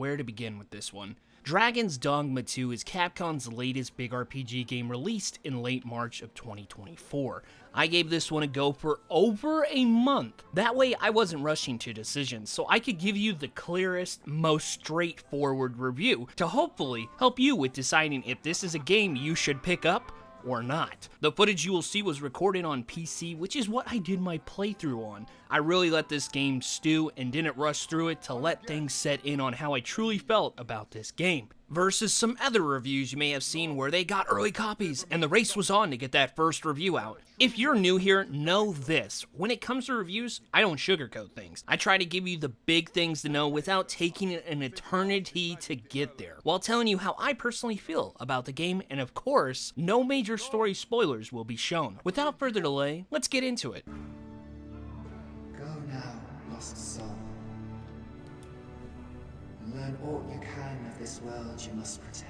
where to begin with this one. Dragon's Dogma 2 is Capcom's latest big RPG game released in late March of 2024. I gave this one a go for over a month. That way I wasn't rushing to decisions, so I could give you the clearest, most straightforward review to hopefully help you with deciding if this is a game you should pick up or not. The footage you will see was recorded on PC, which is what I did my playthrough on. I really let this game stew and didn't rush through it to let things set in on how I truly felt about this game. Versus some other reviews you may have seen where they got early copies and the race was on to get that first review out. If you're new here, know this. When it comes to reviews, I don't sugarcoat things. I try to give you the big things to know without taking an eternity to get there, while telling you how I personally feel about the game, and of course, no major story spoilers will be shown. Without further delay, let's get into it. Go now, lost soul. Learn all you can of this world you must protect.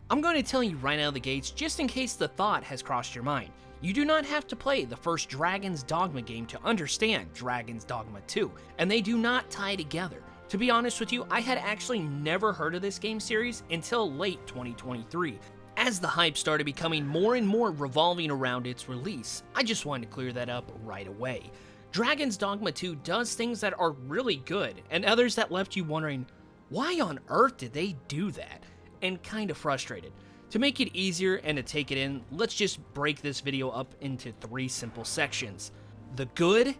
I'm going to tell you right out of the gates, just in case the thought has crossed your mind. You do not have to play the first Dragon's Dogma game to understand Dragon's Dogma 2, and they do not tie together. To be honest with you, I had actually never heard of this game series until late 2023. As the hype started becoming more and more revolving around its release, I just wanted to clear that up right away. Dragon's Dogma 2 does things that are really good, and others that left you wondering, why on earth did they do that? And kind of frustrated. To make it easier and to take it in, let's just break this video up into 3 simple sections: the good,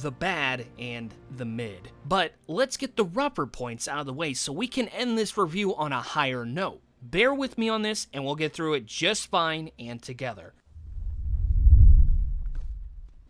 the bad, and the mid. But let's get the rougher points out of the way so we can end this review on a higher note. Bear with me on this and we'll get through it just fine and together.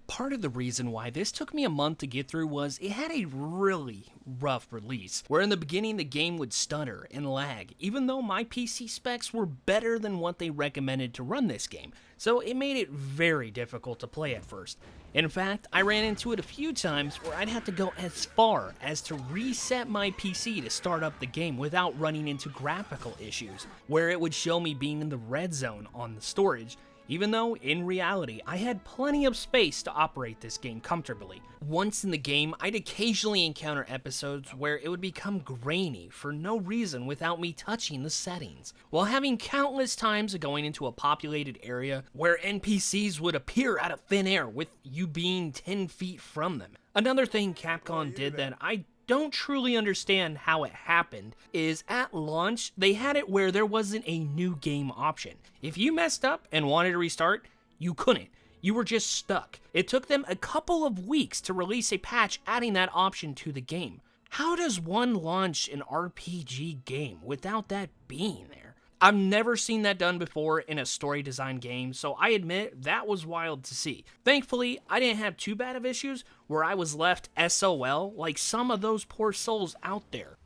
Part of the reason why this took me a month to get through was it had a really rough release, where in the beginning the game would stutter and lag, even though my PC specs were better than what they recommended to run this game, so it made it very difficult to play at first. In fact, I ran into it a few times where I'd have to go as far as to reset my PC to start up the game without running into graphical issues, where it would show me being in the red zone on the storage, even though, in reality, I had plenty of space to operate this game comfortably. Once in the game, I'd occasionally encounter episodes where it would become grainy for no reason without me touching the settings, while having countless times of going into a populated area where NPCs would appear out of thin air with you being 10 feet from them. Another thing Capcom did that I don't truly understand how it happened is at launch, they had it where there wasn't a new game option. If you messed up and wanted to restart, you couldn't. You were just stuck. It took them a couple of weeks to release a patch adding that option to the game. How does one launch an RPG game without that being there? I've never seen that done before in a story design game, so I admit that was wild to see. Thankfully, I didn't have too bad of issues where I was left SOL like some of those poor souls out there.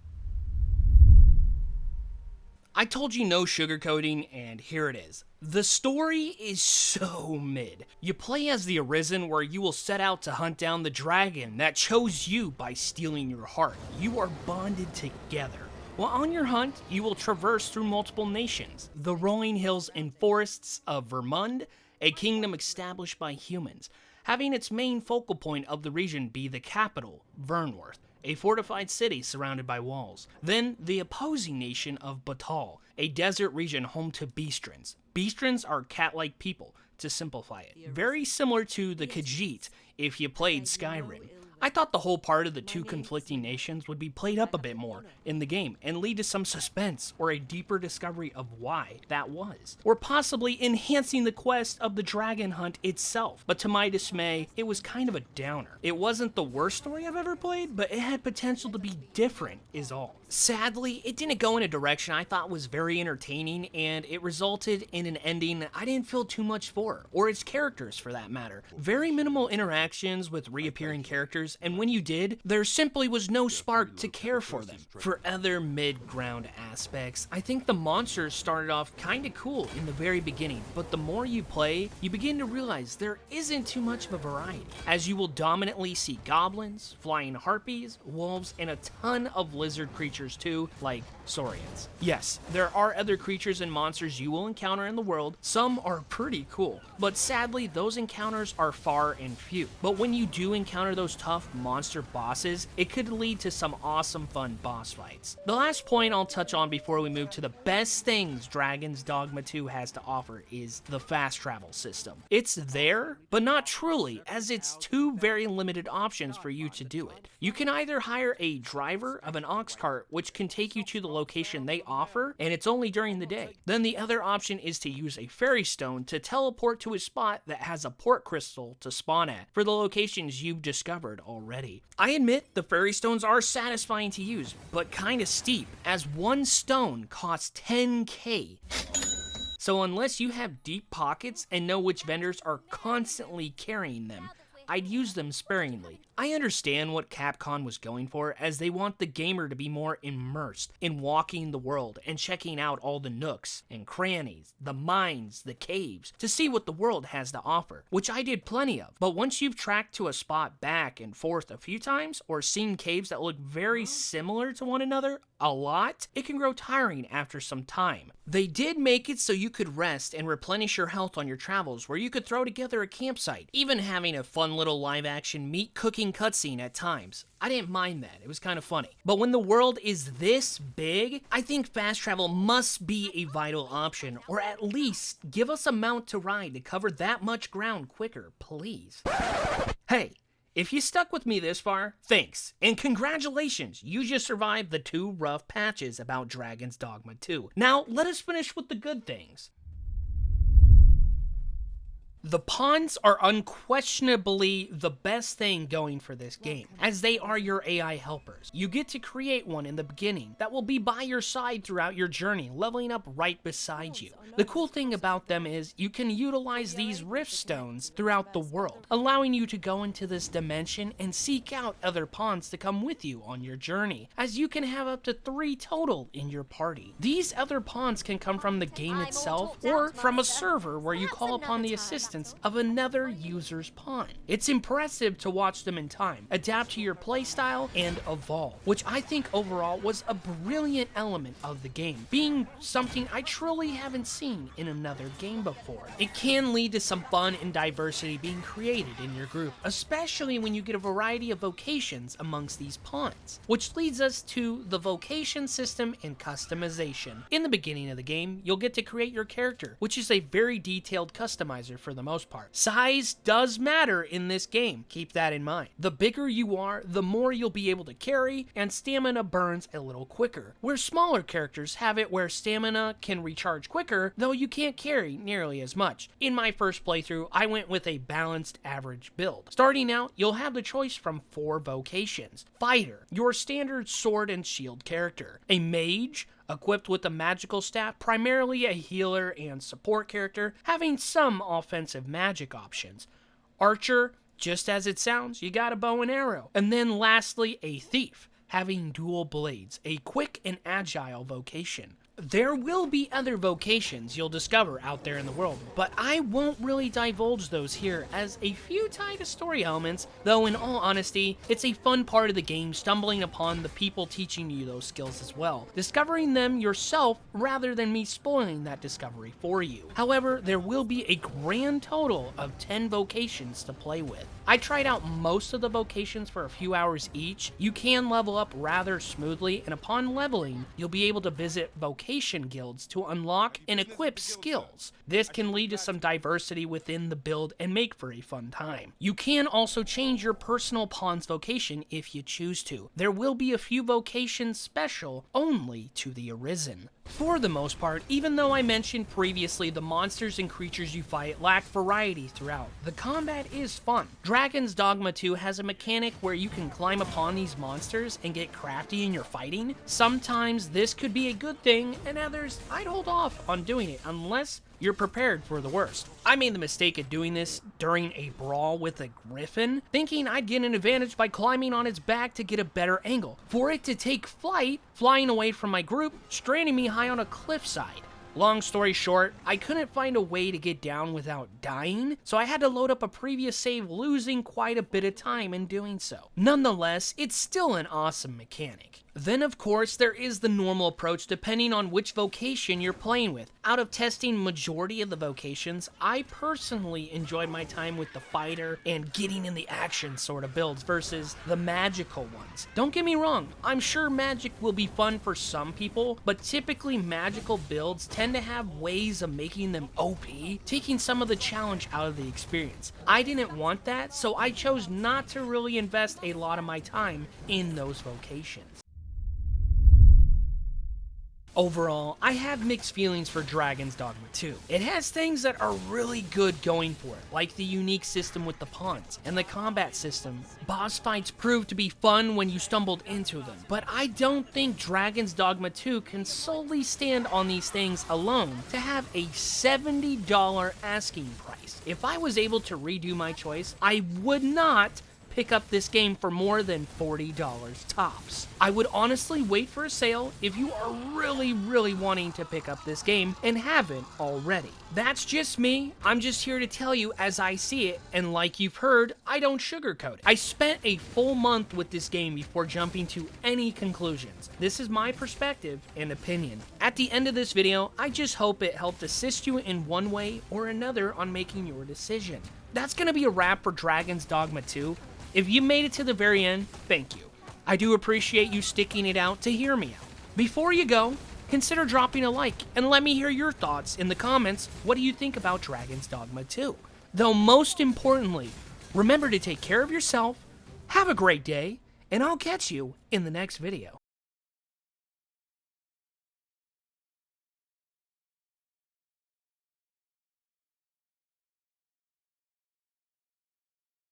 I told you no sugarcoating, and here it is. The story is so mid. You play as the Arisen, where you will set out to hunt down the dragon that chose you by stealing your heart. You are bonded together. While on your hunt, you will traverse through multiple nations, the rolling hills and forests of Vermund, a kingdom established by humans, having its main focal point of the region be the capital, Vernworth, a fortified city surrounded by walls. Then, the opposing nation of Batal, a desert region home to Beastrons. Beastrons are cat-like people, to simplify it. Very similar to the Khajiit if you played Skyrim. I thought the whole part of the two conflicting nations would be played up a bit more in the game and lead to some suspense or a deeper discovery of why that was, or possibly enhancing the quest of the dragon hunt itself. But to my dismay, it was kind of a downer. It wasn't the worst story I've ever played, but it had potential to be different is all. Sadly, it didn't go in a direction I thought was very entertaining, and it resulted in an ending I didn't feel too much for, or its characters for that matter. Very minimal interactions with reappearing characters monsters, and when you did, there simply was no spark to care for them. For other mid-ground aspects, I think the monsters started off kinda cool in the very beginning, but the more you play, you begin to realize there isn't too much of a variety, as you will dominantly see goblins, flying harpies, wolves, and a ton of lizard creatures too, like saurians. Yes, there are other creatures and monsters you will encounter in the world. Some are pretty cool, but sadly those encounters are far and few. But when you do encounter those tough monster bosses, it could lead to some awesome fun boss fights. The last point I'll touch on before we move to the best things Dragon's Dogma 2 has to offer is the fast travel system. It's there, but not truly, as it's two very limited options for you to do it. You can either hire a driver of an ox cart, which can take you to the location they offer, and it's only during the day. Then the other option is to use a fairy stone to teleport to a spot that has a port crystal to spawn at for the locations you've discovered already. I admit the fairy stones are satisfying to use, but kinda steep, as one stone costs 10k. So unless you have deep pockets and know which vendors are constantly carrying them, I'd use them sparingly. I understand what Capcom was going for, as they want the gamer to be more immersed in walking the world and checking out all the nooks and crannies, the mines, the caves, to see what the world has to offer, which I did plenty of. But once you've tracked to a spot back and forth a few times, or seen caves that look very similar to one another a lot, it can grow tiring after some time. They did make it so you could rest and replenish your health on your travels, where you could throw together a campsite, even having a fun little live-action meat cooking cutscene at times. I didn't mind that, it was kind of funny. But when the world is this big, I think fast travel must be a vital option, or at least give us a mount to ride to cover that much ground quicker, please. Hey, if you stuck with me this far, thanks, and congratulations, you just survived the 2 rough patches about Dragon's Dogma 2. Now, let us finish with the good things. The pawns are unquestionably the best thing going for this game, as they are your AI helpers. You get to create one in the beginning that will be by your side throughout your journey, leveling up right beside you. The cool thing about them is you can utilize these rift stones throughout the world, allowing you to go into this dimension and seek out other pawns to come with you on your journey, as you can have up to 3 total in your party. These other pawns can come from the game itself, or from a server where you call upon the assistance of another user's pawn. It's impressive to watch them in time, adapt to your playstyle, and evolve, which I think overall was a brilliant element of the game, being something I truly haven't seen in another game before. It can lead to some fun and diversity being created in your group, especially when you get a variety of vocations amongst these pawns, which leads us to the vocation system and customization. In the beginning of the game, you'll get to create your character, which is a very detailed customizer for the most part. Size does matter in this game, keep that in mind. The bigger you are, the more you'll be able to carry, and stamina burns a little quicker, where smaller characters have it where stamina can recharge quicker, though you can't carry nearly as much. In my first playthrough, I went with a balanced average build. Starting out, you'll have the choice from 4 vocations. Fighter, your standard sword and shield character. A mage, equipped with a magical staff, primarily a healer and support character, having some offensive magic options. Archer, just as it sounds, you got a bow and arrow. And then lastly, a thief, having dual blades, a quick and agile vocation. There will be other vocations you'll discover out there in the world, but I won't really divulge those here, as a few tie to story elements, though in all honesty, it's a fun part of the game stumbling upon the people teaching you those skills as well, discovering them yourself rather than me spoiling that discovery for you. However, there will be a grand total of 10 vocations to play with. I tried out most of the vocations for a few hours each. You can level up rather smoothly, and upon leveling, you'll be able to visit vocation guilds to unlock and equip skills. This can lead to some diversity within the build and make for a fun time. You can also change your personal pawn's vocation if you choose to. There will be a few vocations special only to the Arisen. For the most part, even though I mentioned previously the monsters and creatures you fight lack variety throughout, the combat is fun. Dragon's Dogma 2 has a mechanic where you can climb upon these monsters and get crafty in your fighting. Sometimes this could be a good thing, and others I'd hold off on doing it unless you're prepared for the worst. I made the mistake of doing this during a brawl with a griffin, thinking I'd get an advantage by climbing on its back to get a better angle, for it to take flight, flying away from my group, stranding me high on a cliffside. Long story short, I couldn't find a way to get down without dying, so I had to load up a previous save, losing quite a bit of time in doing so. Nonetheless, it's still an awesome mechanic. Then of course, there is the normal approach depending on which vocation you're playing with. Out of testing majority of the vocations, I personally enjoyed my time with the fighter and getting in the action sort of builds versus the magical ones. Don't get me wrong, I'm sure magic will be fun for some people, but typically magical builds tend to have ways of making them OP, taking some of the challenge out of the experience. I didn't want that, so I chose not to really invest a lot of my time in those vocations. Overall, I have mixed feelings for Dragon's Dogma 2. It has things that are really good going for it, like the unique system with the pawns, and the combat system. Boss fights proved to be fun when you stumbled into them, but I don't think Dragon's Dogma 2 can solely stand on these things alone to have a $70 asking price. If I was able to redo my choice, I would not pick up this game for more than $40 tops. I would honestly wait for a sale if you are really wanting to pick up this game and haven't already. That's just me. I'm just here to tell you as I see it, and like you've heard, I don't sugarcoat it. I spent a full month with this game before jumping to any conclusions. This is my perspective and opinion. At the end of this video, I just hope it helped assist you in one way or another on making your decision. That's gonna be a wrap for Dragon's Dogma 2. If you made it to the very end, thank you. I do appreciate you sticking it out to hear me out. Before you go, consider dropping a like and let me hear your thoughts in the comments. What do you think about Dragon's Dogma 2? Though most importantly, remember to take care of yourself, have a great day, and I'll catch you in the next video.